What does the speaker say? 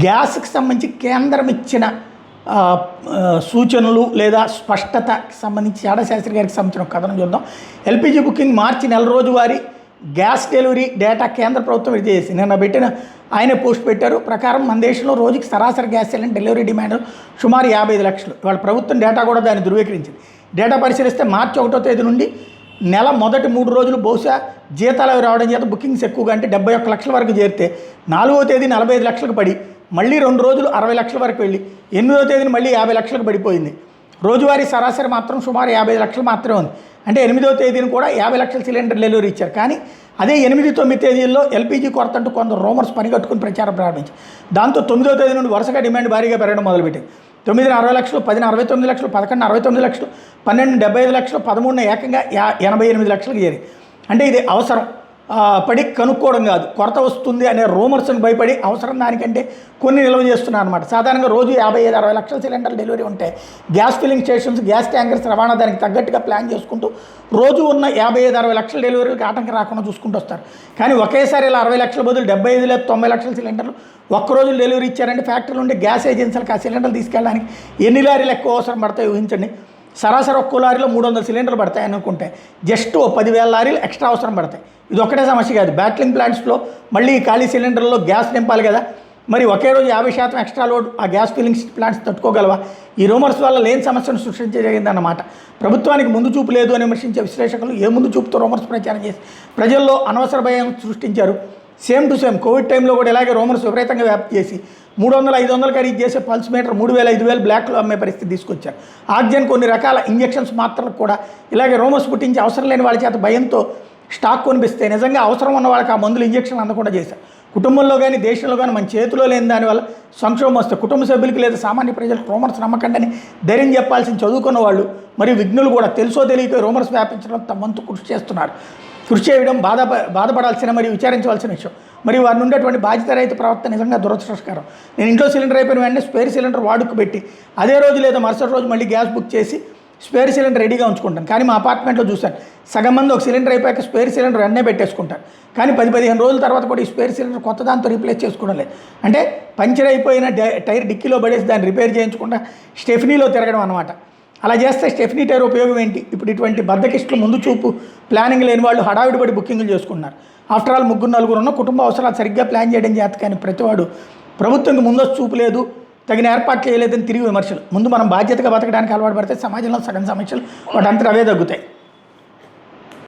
గ్యాస్కి సంబంధించి కేంద్రం ఇచ్చిన సూచనలు లేదా స్పష్టతకి సంబంధించి యాడా శాస్త్రి గారికి సంబంధించిన ఒక కథనం చూద్దాం. ఎల్పిజి బుకింగ్ మార్చి నెల రోజువారీ గ్యాస్ డెలివరీ డేటా కేంద్ర ప్రభుత్వం విడుదల చేసింది. నిన్న పెట్టిన ఆయనే పోస్ట్ పెట్టారు. ప్రకారం మన దేశంలో రోజుకి సరాసరి గ్యాస్ సిలిండర్ డెలివరీ డిమాండ్ సుమారు 55 లక్షలు. ఇవాళ ప్రభుత్వం డేటా కూడా దాన్ని ధృవీకరించింది. డేటా పరిశీలిస్తే మార్చి 1వ తేదీ నుండి నెల మొదటి 3 రోజులు బహుశా జీతాలు రావడం చేత బుకింగ్స్ ఎక్కువగా అంటే 71 లక్షల వరకు చేరితే 4వ తేదీ 45 లక్షలకు పడి మళ్ళీ 2 రోజులు 60 లక్షల వరకు వెళ్ళి 8వ తేదీని మళ్ళీ 50 లక్షలకు పడిపోయింది. రోజువారీ సరాసరి మాత్రం సుమారు 55 లక్షలు మాత్రమే ఉంది. అంటే 8వ తేదీని కూడా 50 లక్షల సిలిండర్ డెలివరీ ఇచ్చారు. కానీ అదే 8-9 తేదీల్లో ఎల్పీజీ కొరత అంటూ కొందరు రూమర్స్ పనిగట్టుకుని ప్రచారం ప్రారంభించారు. దాంతో 9వ తేదీ నుండి వరుసగా డిమాండ్ భారీగా పెరగడం మొదలుపెట్టింది. 9న 60 లక్షలు, 10న 69 లక్షలు, 11న 69 లక్షలు, 12న 75 లక్షలు, 13న ఏకంగా 88 లక్షలకు చేరి. అంటే ఇది అవసరం పడి కనుక్కోవడం కాదు, కొరత వస్తుంది అనే రూమర్స్ని భయపడి అవసరం దానికంటే కొన్ని నిల్వ చేస్తున్నారు అనమాట. సాధారణంగా రోజు 55-60 లక్షల సిలిండర్ డెలివరీ ఉంటే gas filling stations, gas tankers రవాణా దానికి తగ్గట్టుగా ప్లాన్ చేసుకుంటూ రోజు ఉన్న 55-60 లక్షల డెలివరీలకు ఆటంకం రాకుండా చూసుకుంటూ వస్తారు. కానీ ఒకేసారి ఇలా 60 లక్షల బదులు 75 లేదా 90 లక్షల సిలిండర్లు ఒక్కరోజు డెలివరీ ఇచ్చారంటే ఫ్యాక్టరీలు ఉండే గ్యాస్ ఏజెన్సీలకు ఆ సిలిండర్లు తీసుకెళ్ళడానికి ఎన్ని లారీలు ఎక్కువ అవసరం పడతాయి ఊహించండి. సరాసరి ఒక్కో లారీలో 300 సిలిండర్లు పడతాయి అనుకుంటే జస్ట్ 10,000 లారీలు ఎక్స్ట్రా అవసరం పడతాయి. ఇది ఒక్కటే సమస్య కాదు. బ్యాట్లింగ్ ప్లాంట్స్లో మళ్ళీ ఖాళీ సిలిండర్లో గ్యాస్ నింపాలి కదా, మరి ఒకే రోజు 50% ఎక్స్ట్రా లోడ్ ఆ గ్యాస్ ఫిల్లింగ్ ప్లాంట్స్ తట్టుకోగలవా? ఈ రూమర్స్ వల్ల లేని సమస్యను సృష్టించగలిగిందన్నమాట. ప్రభుత్వానికి ముందు చూపు లేదు అని విమర్శించే విశ్లేషకులు ఏ ముందు చూపుతో రూమర్స్ ప్రచారం చేసి ప్రజల్లో అనవసర భయం సృష్టించారు. సేమ్ టు సేమ్ కోవిడ్ టైంలో కూడా ఇలాగే రూమర్స్ విపరీతంగా వ్యాప్తి చేసి 300-500 ఖరీదు చేసే పల్స్ మీటర్ 3,000-5,000 బ్లాక్లో అమ్మే పరిస్థితి తీసుకొచ్చారు. ఆక్సిజన్, కొన్ని రకాల ఇంజెక్షన్స్ మాత్రలకు కూడా ఇలాగే రూమర్స్ పుట్టించి అవసరం లేని వాళ్ళ చేత భయంతో స్టాక్ కొనిపిస్తే నిజంగా అవసరం ఉన్న వాళ్ళకి ఆ మందులు ఇంజెక్షన్ అందకుండా చేశారు. కుటుంబంలో కానీ దేశంలో కానీ మన చేతిలో లేని దానివల్ల సంక్షోభం వస్తే కుటుంబ సభ్యులకి లేదా సామాన్య ప్రజలకు రూమర్స్ నమ్మకండి ధైర్యం చెప్పాల్సిన చదువుకున్న వాళ్ళు మరియు విఘ్నులు కూడా తెలుసో తెలియక రూమర్స్ వ్యాపించడం తమ వంతు కృషి చేస్తున్నారు. కృషి చేయడం బాధపడాల్సిన మరియు విచారించవలసిన విషయం. మరి వారి ఉండేటువంటి బాధ్యత రహిత ప్రవర్తన నిజంగా దురదృష్టకరం. నేను ఇంట్లో సిలిండర్ అయిపోయిన వెంటనే స్పేర్ సిలిండర్ వాడుకు పెట్టి అదే రోజు లేదా మరుసటి రోజు మళ్ళీ గ్యాస్ బుక్ చేసి స్పేర్ సిలిండర్ రెడీగా ఉంచుకుంటాను. కానీ మా అపార్ట్మెంట్లో చూశాను, సగం మంది ఒక సిలిండర్ అయిపోయాక స్పేర్ సిలిండర్ వెంటనే పెట్టేసుకుంటారు. కానీ 10-15 రోజుల తర్వాత కూడా ఈ స్పేర్ సిలిండర్ కొత్త దాంతో రీప్లేస్ చేసుకోవడం లేదు. అంటే పంచర్ అయిపోయిన టైర్ డిక్కీలో పడేసి దాన్ని రిపేర్ చేయించకుండా స్టెఫనీలో తిరగడం అనమాట. అలా చేస్తే స్టెఫనీ టైర్ ఉపయోగం ఏంటి? ఇప్పుడు ఇటువంటి బద్దకిస్టులు, ముందు చూపు ప్లానింగ్ లేని వాళ్ళు హడావిడి పడి బుకింగ్లు చేసుకున్నారు. ఆఫ్టర్ ఆల్ 3-4 ఉన్న కుటుంబ అవసరాలు సరిగ్గా ప్లాన్ చేయడం చేత కానీ ప్రతివాడు ప్రభుత్వంకి ముందస్తు చూపు లేదు, తగిన ఏర్పాటు చేయలేదని తిరిగి విమర్శలు. ముందు మనం బాధ్యతగా బతకడానికి అలవాటు పడితే సమాజంలో సగం సమస్యలు వాటంతా అవే తగ్గుతాయి.